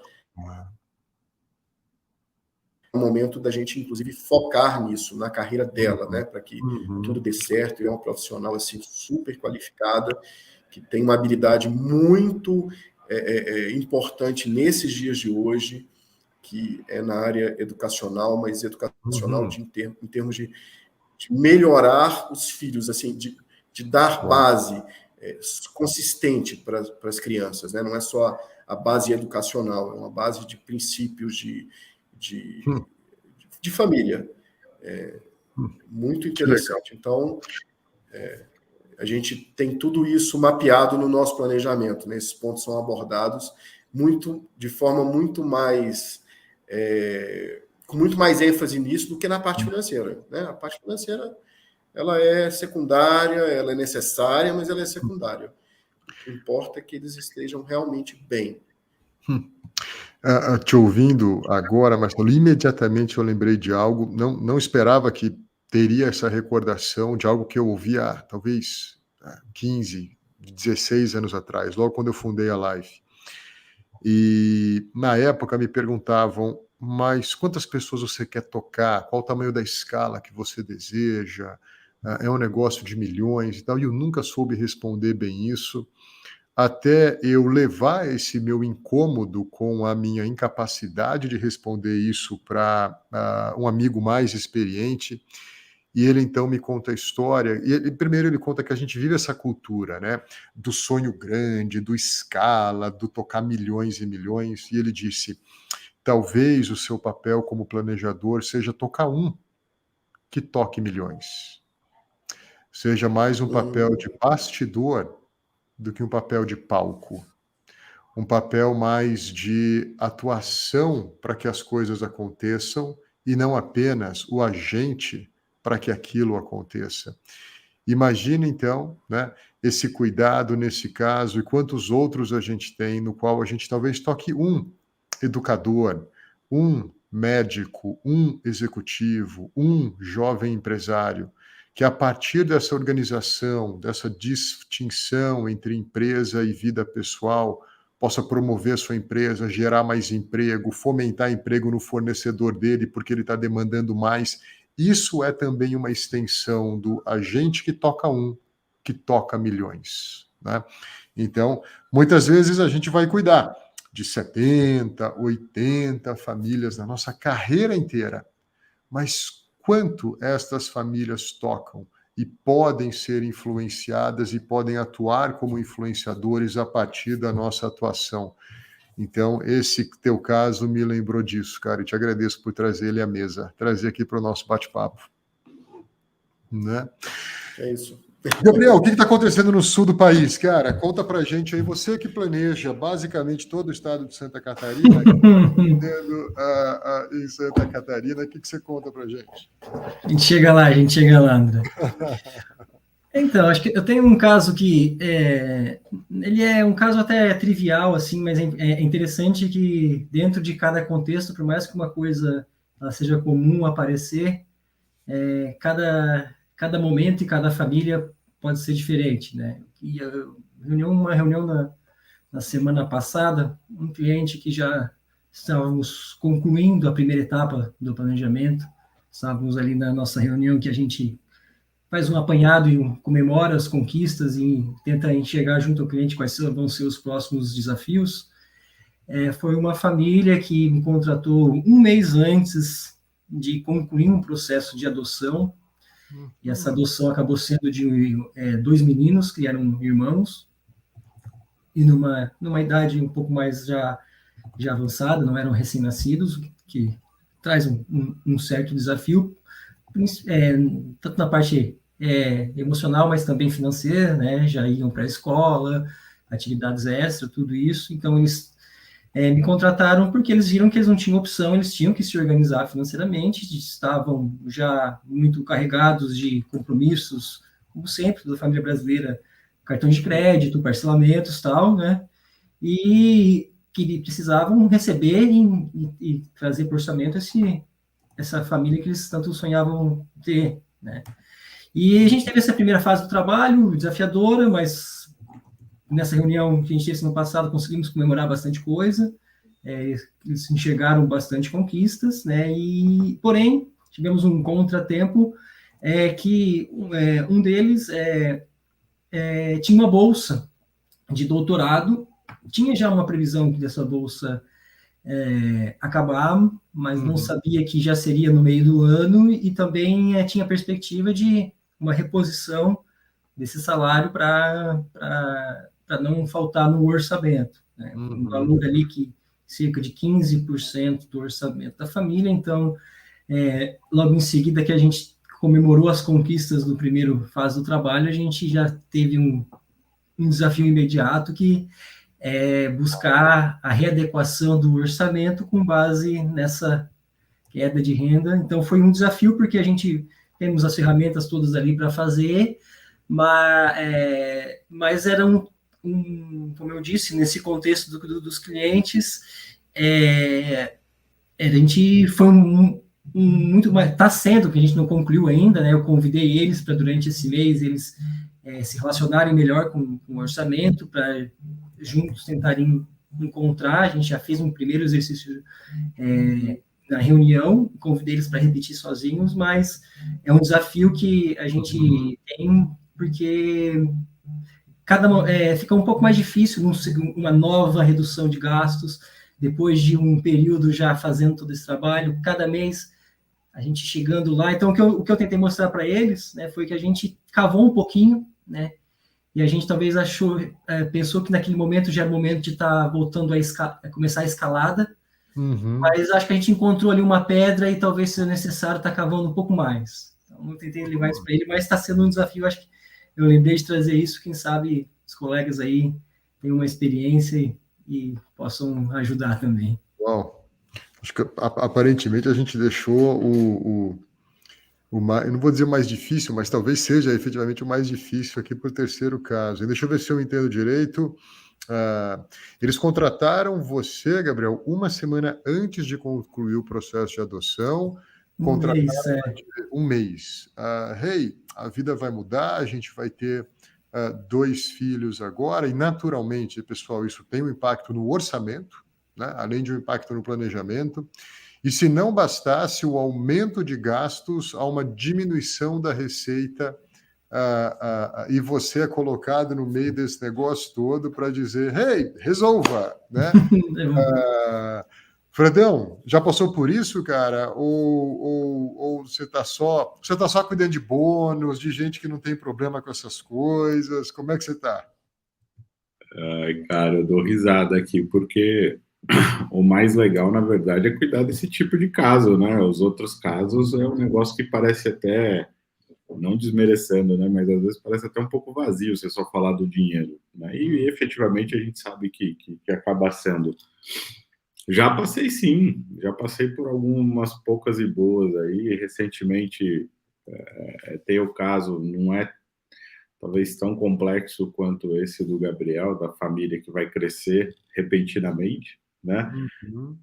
Speaker 4: é o momento da gente, inclusive, focar nisso, na carreira dela, né? Para que tudo dê certo. E é uma profissional assim, super qualificada, que tem uma habilidade muito importante nesses dias de hoje, que é na área educacional, mas educacional em termos de melhorar os filhos, assim, de dar base consistente para as crianças, né? Não é só a base educacional, é uma base de princípios de família. Muito interessante. Então, a gente tem tudo isso mapeado no nosso planejamento, né? Esses pontos são abordados de forma muito mais com muito mais ênfase nisso do que na parte financeira, né? A parte financeira, ela é secundária, ela é necessária, mas ela é secundária. O que importa é que eles estejam realmente bem.
Speaker 1: Te ouvindo agora, Marcelo, imediatamente eu lembrei de algo, não esperava que teria essa recordação de algo que eu ouvi há talvez 15, 16 anos atrás, logo quando eu fundei a Life. E na época me perguntavam, mas quantas pessoas você quer tocar? Qual o tamanho da escala que você deseja? É um negócio de milhões e tal, e eu nunca soube responder bem isso, até eu levar esse meu incômodo com a minha incapacidade de responder isso para um amigo mais experiente, e ele então me conta a história, e primeiro ele conta que a gente vive essa cultura, né, do sonho grande, do escala, do tocar milhões e milhões, e ele disse, talvez o seu papel como planejador seja tocar um que toque milhões. Seja mais um papel de bastidor do que um papel de palco. Um papel mais de atuação para que as coisas aconteçam e não apenas o agente para que aquilo aconteça. Imagina, então, né, esse cuidado nesse caso e quantos outros a gente tem, no qual a gente talvez toque um educador, um médico, um executivo, um jovem empresário, que a partir dessa organização, dessa distinção entre empresa e vida pessoal, possa promover a sua empresa, gerar mais emprego, fomentar emprego no fornecedor dele, porque ele está demandando mais. Isso é também uma extensão do agente que toca um, que toca milhões, né? Então, muitas vezes a gente vai cuidar de 70, 80 famílias na nossa carreira inteira, mas quanto estas famílias tocam e podem ser influenciadas e podem atuar como influenciadores a partir da nossa atuação. Então, esse teu caso me lembrou disso, cara, e te agradeço por trazer ele à mesa, trazer aqui para o nosso bate-papo. Né?
Speaker 4: É isso.
Speaker 1: Gabriel, o que está acontecendo no sul do país? Cara, conta pra gente aí, você que planeja basicamente todo o estado de Santa Catarina, em Santa Catarina, o que você conta pra gente?
Speaker 3: A gente chega lá, André. Então, acho que eu tenho um caso que ele é um caso até trivial, assim, mas é interessante que dentro de cada contexto, por mais que uma coisa ela seja comum aparecer, cada momento e cada família pode ser diferente, né? E uma reunião na semana passada, um cliente que já estávamos concluindo a primeira etapa do planejamento, estávamos ali na nossa reunião que a gente faz um apanhado e comemora as conquistas e tenta enxergar junto ao cliente quais vão ser os próximos desafios. Foi uma família que me contratou um mês antes de concluir um processo de adoção, e essa adoção acabou sendo de 2 meninos que eram irmãos, e numa idade um pouco mais já avançada, não eram recém-nascidos, que traz um certo desafio, tanto na parte emocional, mas também financeira, né? Já iam para a escola, atividades extras, tudo isso. Então, eles me contrataram porque eles viram que eles não tinham opção, eles tinham que se organizar financeiramente, estavam já muito carregados de compromissos, como sempre, da família brasileira, cartões de crédito, parcelamentos, tal, né? E que precisavam receber e trazer para o orçamento essa família que eles tanto sonhavam ter, né? E a gente teve essa primeira fase do trabalho, desafiadora, mas nessa reunião que a gente teve no passado, conseguimos comemorar bastante coisa, eles enxergaram bastante conquistas, né? E, porém, tivemos um contratempo que um deles tinha uma bolsa de doutorado, tinha já uma previsão dessa bolsa acabar, mas não sabia que já seria no meio do ano, e também tinha a perspectiva de uma reposição desse salário para não faltar no orçamento, né? Um valor ali que cerca de 15% do orçamento da família. Então, logo em seguida que a gente comemorou as conquistas do primeiro fase do trabalho, a gente já teve um desafio imediato que buscar a readequação do orçamento com base nessa queda de renda. Então, foi um desafio, porque a gente temos as ferramentas todas ali para fazer, mas era como eu disse, nesse contexto dos clientes, a gente foi muito mais, está sendo, que a gente não concluiu ainda, né? Eu convidei eles para, durante esse mês, eles se relacionarem melhor com o orçamento, para juntos tentarem encontrar. A gente já fez um primeiro exercício na reunião, convidei eles para repetir sozinhos, mas é um desafio que a gente tem, porque fica um pouco mais difícil uma nova redução de gastos, depois de um período já fazendo todo esse trabalho, cada mês a gente chegando lá. Então, o que eu tentei mostrar para eles, né, foi que a gente cavou um pouquinho, né, e a gente talvez pensou que naquele momento já era o momento de estar voltando a começar a escalada, mas acho que a gente encontrou ali uma pedra e talvez seja necessário estar cavando um pouco mais. Então, eu tentei levar isso para ele, mas está sendo um desafio. Acho que eu lembrei de trazer isso, quem sabe os colegas aí tenham uma experiência e possam ajudar também.
Speaker 1: Bom, acho que aparentemente a gente deixou eu não vou dizer mais difícil, mas talvez seja efetivamente o mais difícil aqui para o terceiro caso. E deixa eu ver se eu entendo direito. Eles contrataram você, Gabriel, uma semana antes de concluir o processo de adoção. Contrataram um mês. Hey, a vida vai mudar, a gente vai ter 2 filhos agora, e naturalmente, pessoal, isso tem um impacto no orçamento, né? Além de um impacto no planejamento. E se não bastasse o aumento de gastos, há uma diminuição da receita, e você é colocado no meio desse negócio todo para dizer, hey, resolva, né? Fredão, já passou por isso, cara? Ou você está só cuidando de bônus, de gente que não tem problema com essas coisas? Como é que você está?
Speaker 2: Ai, cara, eu dou risada aqui, porque o mais legal, na verdade, é cuidar desse tipo de caso, né? Os outros casos é um negócio que parece até, não desmerecendo, né? Mas às vezes parece até um pouco vazio você só falar do dinheiro, né? E efetivamente a gente sabe que acaba sendo. Já passei sim, já passei por algumas poucas e boas aí. Recentemente tem o caso, não é talvez tão complexo quanto esse do Gabriel, da família que vai crescer repentinamente, né?
Speaker 1: Uhum.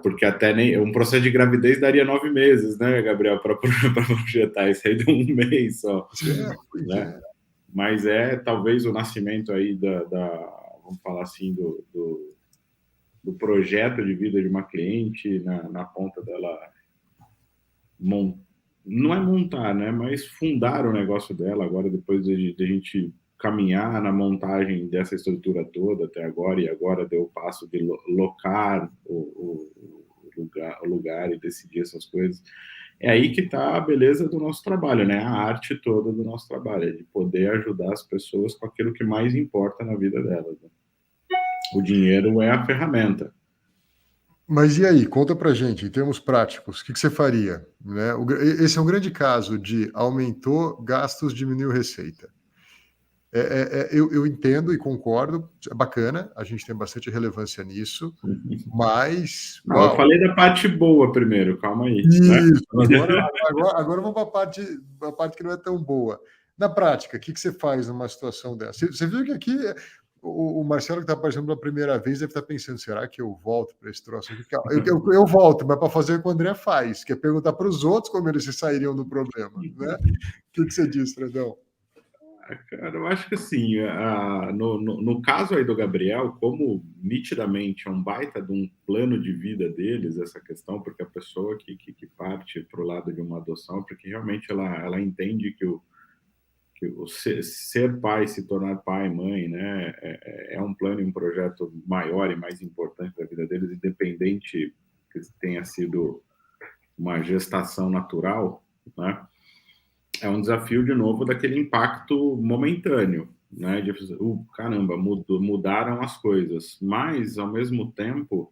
Speaker 2: Porque até nem um processo de gravidez daria 9 meses, né, Gabriel, para projetar. Isso aí deu 1 mês só, né? Mas talvez o nascimento aí vamos falar assim, do projeto de vida de uma cliente na ponta dela não é montar, né, mas fundar o negócio dela agora, depois de a gente caminhar na montagem dessa estrutura toda até agora, e agora deu o passo de locar o lugar e decidir essas coisas. É aí que está a beleza do nosso trabalho, né? A arte toda do nosso trabalho, é de poder ajudar as pessoas com aquilo que mais importa na vida delas, né? O dinheiro é a ferramenta.
Speaker 1: Mas e aí, conta pra gente, em termos práticos, o que você faria? Né? Esse é um grande caso de aumentou gastos, diminuiu receita. Eu entendo e concordo, é bacana, a gente tem bastante relevância nisso, mas...
Speaker 2: Não, eu falei da parte boa primeiro, calma aí.
Speaker 1: Isso,
Speaker 2: né?
Speaker 1: agora vamos para a parte que não é tão boa. Na prática, o que você faz numa situação dessa? Você viu que aqui o Marcelo, que está aparecendo pela primeira vez, deve estar pensando, será que eu volto para esse troço aqui? Eu volto, mas para fazer o que o André faz, que é perguntar para os outros como eles se sairiam do problema. Né? O que você diz, Fredão?
Speaker 2: Cara, eu acho que assim, no caso aí do Gabriel, como nitidamente é um baita de um plano de vida deles, essa questão, porque a pessoa que parte para o lado de uma adoção, porque realmente ela entende que o ser pai, se tornar pai e mãe, né, é um plano e um projeto maior e mais importante da vida deles, independente que tenha sido uma gestação natural, né? É um desafio, de novo, daquele impacto momentâneo, né? De caramba, mudaram as coisas. Mas, ao mesmo tempo,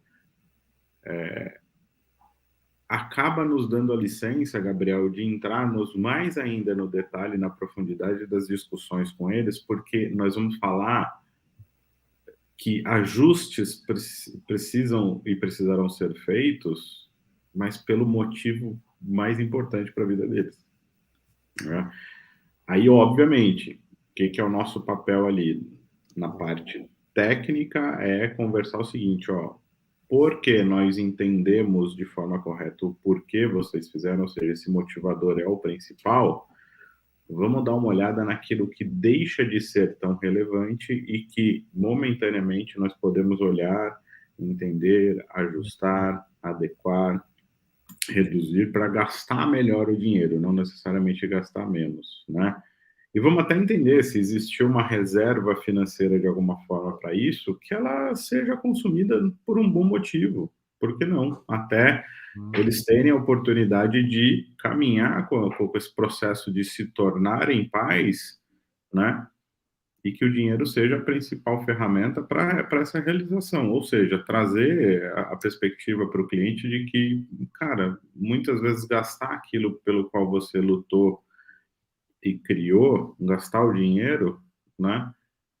Speaker 2: acaba nos dando a licença, Gabriel, de entrarmos mais ainda no detalhe, na profundidade das discussões com eles, porque nós vamos falar que ajustes precisam e precisarão ser feitos, mas pelo motivo mais importante para a vida deles. Né? Aí, obviamente, o que é o nosso papel ali na parte técnica é conversar o seguinte, porque nós entendemos de forma correta o porquê vocês fizeram, ou seja, esse motivador é o principal, vamos dar uma olhada naquilo que deixa de ser tão relevante e que momentaneamente nós podemos olhar, entender, ajustar, adequar, reduzir para gastar melhor o dinheiro, não necessariamente gastar menos, né? E vamos até entender se existiu uma reserva financeira de alguma forma para isso, que ela seja consumida por um bom motivo. Por que não? Até eles terem a oportunidade de caminhar com esse processo de se tornarem pais, né? E que o dinheiro seja a principal ferramenta para essa realização, ou seja, trazer a perspectiva para o cliente de que, cara, muitas vezes gastar aquilo pelo qual você lutou e criou, gastar o dinheiro, né,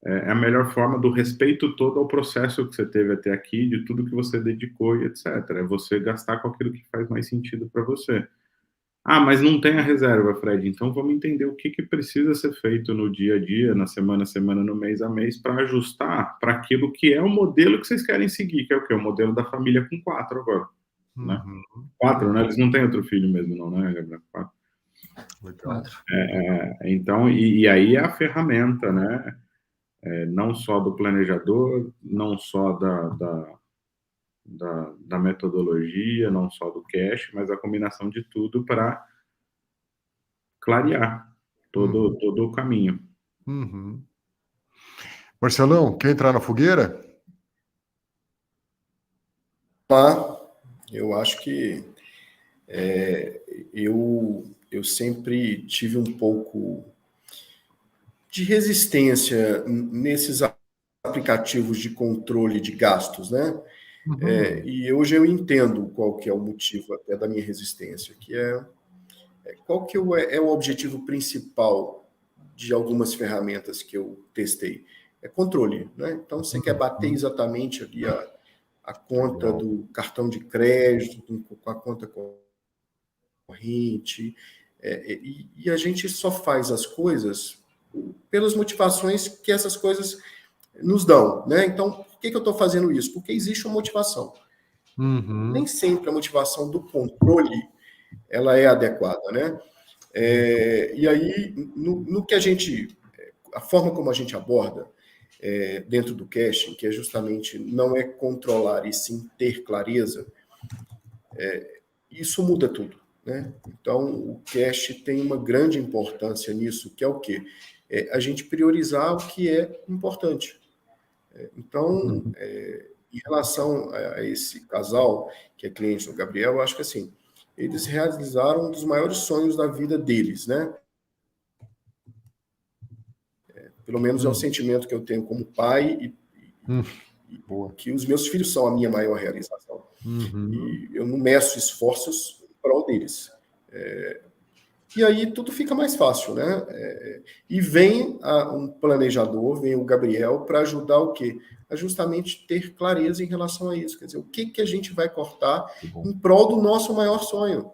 Speaker 2: é a melhor forma do respeito todo ao processo que você teve até aqui, de tudo que você dedicou e etc. É você gastar com aquilo que faz mais sentido para você. Ah, mas não tem a reserva, Fred. Então vamos entender o que precisa ser feito no dia a dia, na semana a semana, no mês a mês, para ajustar para aquilo que é o modelo que vocês querem seguir, que é o quê? O modelo da família com 4 agora. Né? 4, né? Eles não têm outro filho mesmo, não, né, Gabriel? 4.
Speaker 1: Legal.
Speaker 2: Então, e aí é a ferramenta, né? Não só do planejador, não só da metodologia, não só do cash, mas a combinação de tudo para clarear todo o caminho.
Speaker 1: Marcelão, quer entrar na fogueira?
Speaker 4: Eu acho que eu sempre tive um pouco de resistência nesses aplicativos de controle de gastos, né? E hoje eu entendo qual que é o motivo até da minha resistência, que qual que é o objetivo principal de algumas ferramentas que eu testei? É controle, né? Então, você quer bater exatamente ali a conta do cartão de crédito, com a conta corrente, e a gente só faz as coisas pelas motivações que essas coisas nos dão, né? Então, por que eu estou fazendo isso? Porque existe uma motivação. Nem sempre a motivação do controle ela é adequada, né? E aí, no que a forma como a gente aborda dentro do caching, que é justamente não é controlar e sim ter clareza, isso muda tudo, né? Então, o cache tem uma grande importância nisso, que é o quê? A gente priorizar o que é importante. Então, em relação a esse casal, que é cliente do Gabriel, eu acho que assim, eles realizaram um dos maiores sonhos da vida deles, né? Pelo menos é o sentimento que eu tenho como pai que os meus filhos são a minha maior realização. E eu não meço esforços em prol deles. E aí tudo fica mais fácil, né? E vem um planejador, vem o Gabriel, para ajudar o quê? A justamente ter clareza em relação a isso. Quer dizer, o que a gente vai cortar em prol do nosso maior sonho.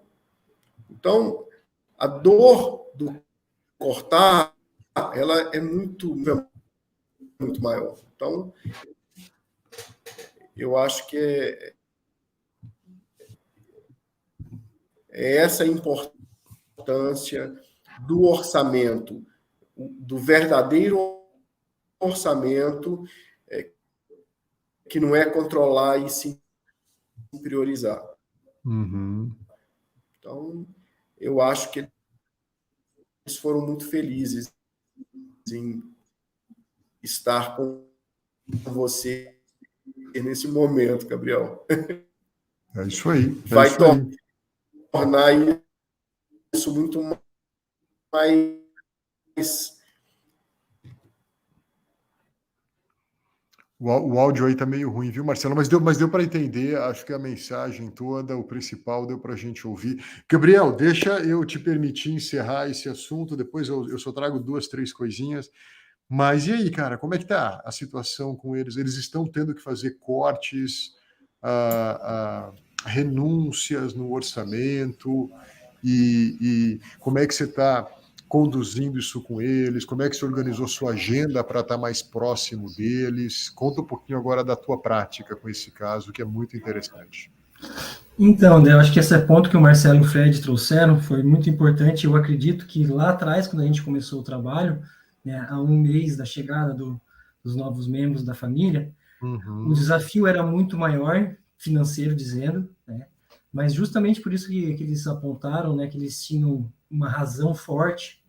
Speaker 4: Então, a dor do cortar, ela é muito maior. Então, eu acho que é essa a importância do orçamento, do verdadeiro orçamento, que não é controlar e sim priorizar. Então, eu acho que eles foram muito felizes em estar com você nesse momento, Gabriel.
Speaker 1: É isso aí.
Speaker 4: Vai tornar isso muito mais...
Speaker 1: O áudio aí tá meio ruim, viu, Marcelo? Mas deu para entender, acho que a mensagem toda, o principal, deu para a gente ouvir. Gabriel, deixa eu te permitir encerrar esse assunto, depois eu só trago 2, 3 coisinhas. Mas e aí, cara, como é que tá a situação com eles? Eles estão tendo que fazer cortes, renúncias no orçamento, e como é que você está conduzindo isso com eles? Como é que você organizou sua agenda para estar mais próximo deles? Conta um pouquinho agora da tua prática com esse caso, que é muito interessante.
Speaker 3: Então, eu acho que esse ponto que o Marcelo e o Fred trouxeram foi muito importante. Eu acredito que lá atrás, quando a gente começou o trabalho, né, há 1 mês da chegada dos novos membros da família, o desafio era muito maior, financeiro dizendo, né, mas justamente por isso que eles apontaram, né, que eles tinham uma razão forte,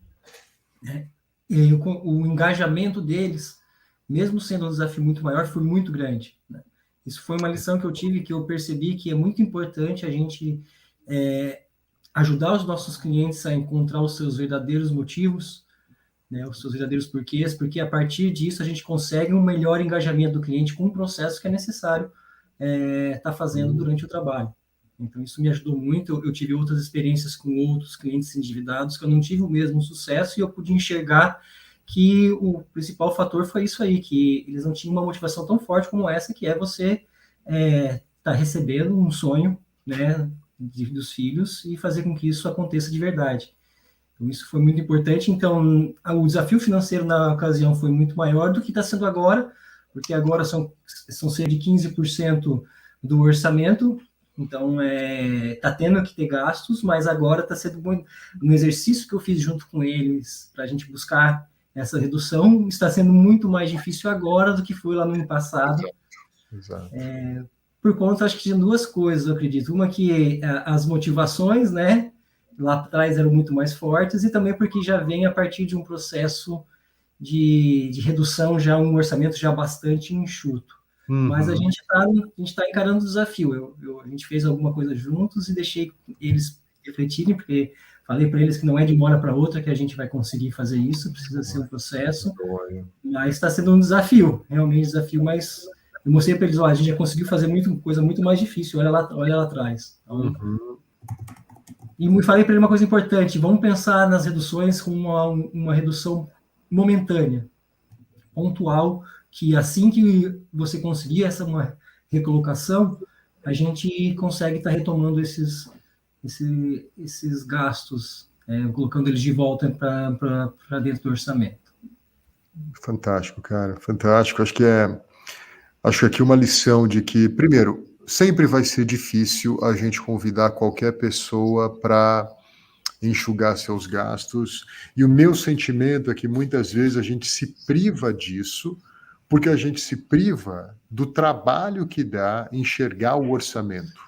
Speaker 3: né, e o engajamento deles, mesmo sendo um desafio muito maior, foi muito grande, né. Isso foi uma lição que eu tive, que eu percebi que é muito importante a gente ajudar os nossos clientes a encontrar os seus verdadeiros motivos, né, os seus verdadeiros porquês, porque a partir disso a gente consegue um melhor engajamento do cliente com o processo que é necessário estar fazendo durante o trabalho. Então, isso me ajudou muito. Eu tive outras experiências com outros clientes endividados que eu não tive o mesmo sucesso e eu pude enxergar que o principal fator foi isso aí, que eles não tinham uma motivação tão forte como essa, que é você tá recebendo um sonho, né, dos filhos e fazer com que isso aconteça de verdade. Então, isso foi muito importante. Então, o desafio financeiro na ocasião foi muito maior do que está sendo agora, porque agora são cerca de 15% do orçamento, então está tendo que ter gastos, mas agora está sendo um exercício que eu fiz junto com eles para a gente buscar essa redução, está sendo muito mais difícil agora do que foi lá no ano passado.
Speaker 1: Exato.
Speaker 3: Por conta, acho que de duas coisas, eu acredito. Uma que as motivações, né, lá atrás eram muito mais fortes, e também porque já vem a partir de um processo de redução, já um orçamento já bastante enxuto. Mas a gente está encarando o desafio. A gente fez alguma coisa juntos e deixei eles refletirem, porque falei para eles que não é de uma hora para outra que a gente vai conseguir fazer isso, precisa ser um processo, mas está sendo um desafio, realmente um desafio, mas eu mostrei para eles, a gente já conseguiu fazer coisa muito mais difícil, olha lá atrás. Então, e falei para ele uma coisa importante, vamos pensar nas reduções como uma redução momentânea, pontual, que assim que você conseguir uma recolocação, a gente consegue estar retomando esses gastos, colocando eles de volta para dentro do orçamento.
Speaker 1: Fantástico, cara, fantástico. Acho que aqui uma lição de que, primeiro, sempre vai ser difícil a gente convidar qualquer pessoa para enxugar seus gastos, e o meu sentimento é que muitas vezes a gente se priva disso, porque a gente se priva do trabalho que dá enxergar o orçamento.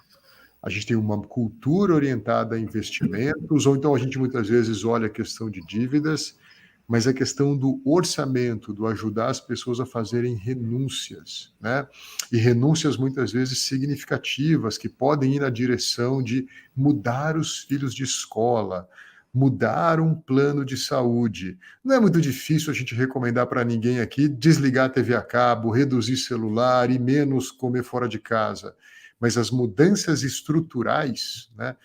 Speaker 1: A gente tem uma cultura orientada a investimentos, ou então a gente muitas vezes olha a questão de dívidas, mas a questão do orçamento, do ajudar as pessoas a fazerem renúncias, né? E renúncias muitas vezes significativas, que podem ir na direção de mudar os filhos de escola, mudar um plano de saúde. Não é muito difícil a gente recomendar para ninguém aqui desligar a TV a cabo, reduzir celular e menos comer fora de casa. Mas as mudanças estruturais, né?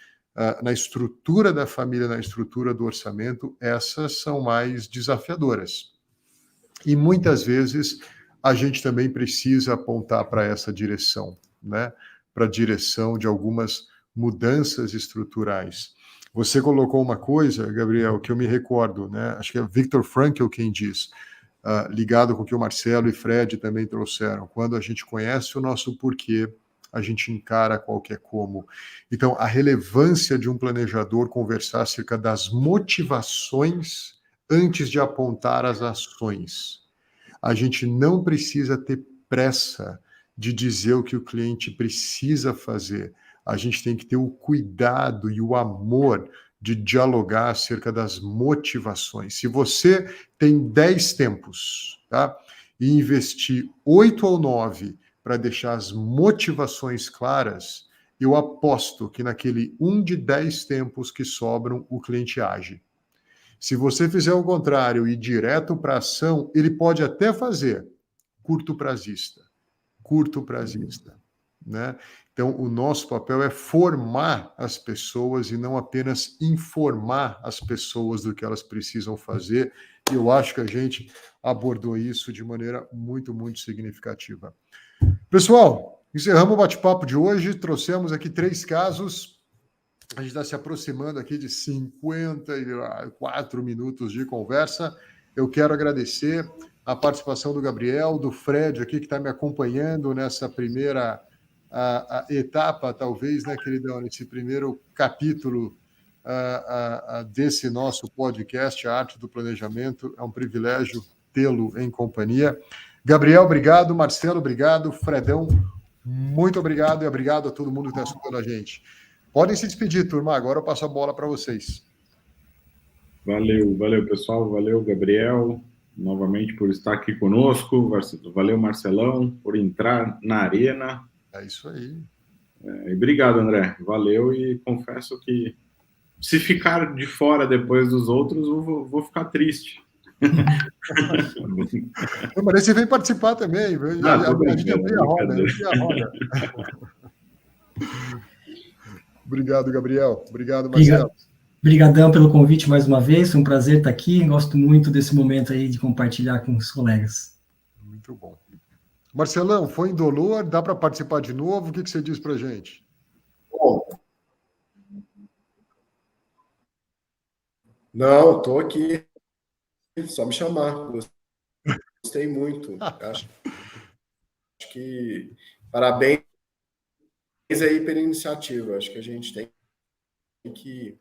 Speaker 1: Na estrutura da família, na estrutura do orçamento, essas são mais desafiadoras. E muitas vezes a gente também precisa apontar para essa direção, né? Para a direção de algumas mudanças estruturais. Você colocou uma coisa, Gabriel, que eu me recordo, né? Acho que é Viktor Frankl quem diz, ligado com o que o Marcelo e Fred também trouxeram. Quando a gente conhece o nosso porquê, a gente encara qualquer como. Então, a relevância de um planejador conversar acerca das motivações antes de apontar as ações. A gente não precisa ter pressa de dizer o que o cliente precisa fazer. A gente tem que ter o cuidado e o amor de dialogar acerca das motivações. Se você tem 10 tempos, tá? E investir 8 ou 9 para deixar as motivações claras, eu aposto que naquele 1 de 10 tempos que sobram, o cliente age. Se você fizer o contrário e ir direto para a ação, ele pode até fazer curto prazista, né? Então, o nosso papel é formar as pessoas e não apenas informar as pessoas do que elas precisam fazer. E eu acho que a gente abordou isso de maneira muito, muito significativa. Pessoal, encerramos o bate-papo de hoje, trouxemos aqui 3 casos, a gente está se aproximando aqui de 54 minutos de conversa. Eu quero agradecer a participação do Gabriel, do Fred aqui, que está me acompanhando nessa primeira etapa, talvez, né, queridão, nesse primeiro capítulo desse nosso podcast, A Arte do Planejamento. É um privilégio tê-lo em companhia. Gabriel, obrigado. Marcelo, obrigado. Fredão, muito obrigado. E obrigado a todo mundo que está escutando a gente. Podem se despedir, turma. Agora eu passo a bola para vocês.
Speaker 2: Valeu, pessoal. Valeu, Gabriel, novamente por estar aqui conosco. Valeu, Marcelão, por entrar na arena.
Speaker 1: É isso aí.
Speaker 2: E obrigado, André. Valeu, e confesso que se ficar de fora depois dos outros, eu vou ficar triste.
Speaker 1: Mas você vem participar também. A gente abre a roda. Obrigado, Gabriel. Obrigado, Marcelo.
Speaker 3: Obrigadão pelo convite mais uma vez, foi um prazer estar aqui, gosto muito desse momento aí de compartilhar com os colegas.
Speaker 1: Muito bom. Marcelão, foi indolor? Dá para participar de novo? O que você diz para a gente?
Speaker 4: Bom, não, estou aqui, só me chamar. Gostei muito. Acho que parabéns aí pela iniciativa. Acho que a gente tem que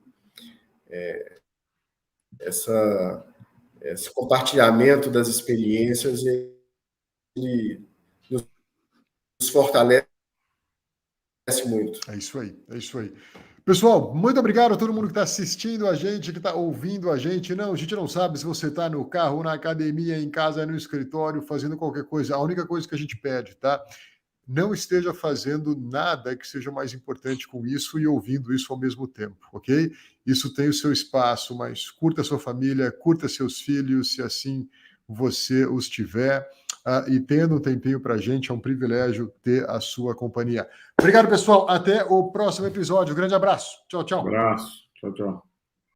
Speaker 4: esse compartilhamento das experiências, ele nos fortalece muito.
Speaker 1: É isso aí, é isso aí. Pessoal, muito obrigado a todo mundo que está assistindo a gente, que está ouvindo a gente. Não, a gente não sabe se você está no carro, na academia, em casa, no escritório, fazendo qualquer coisa. A única coisa que a gente pede, tá? Não esteja fazendo nada que seja mais importante com isso e ouvindo isso ao mesmo tempo, ok? Isso tem o seu espaço, mas curta a sua família, curta seus filhos, se assim você os tiver. E tendo um tempinho para a gente, é um privilégio ter a sua companhia. Obrigado, pessoal. Até o próximo episódio. Um grande abraço. Tchau, tchau.
Speaker 2: Abraço. Tchau, tchau.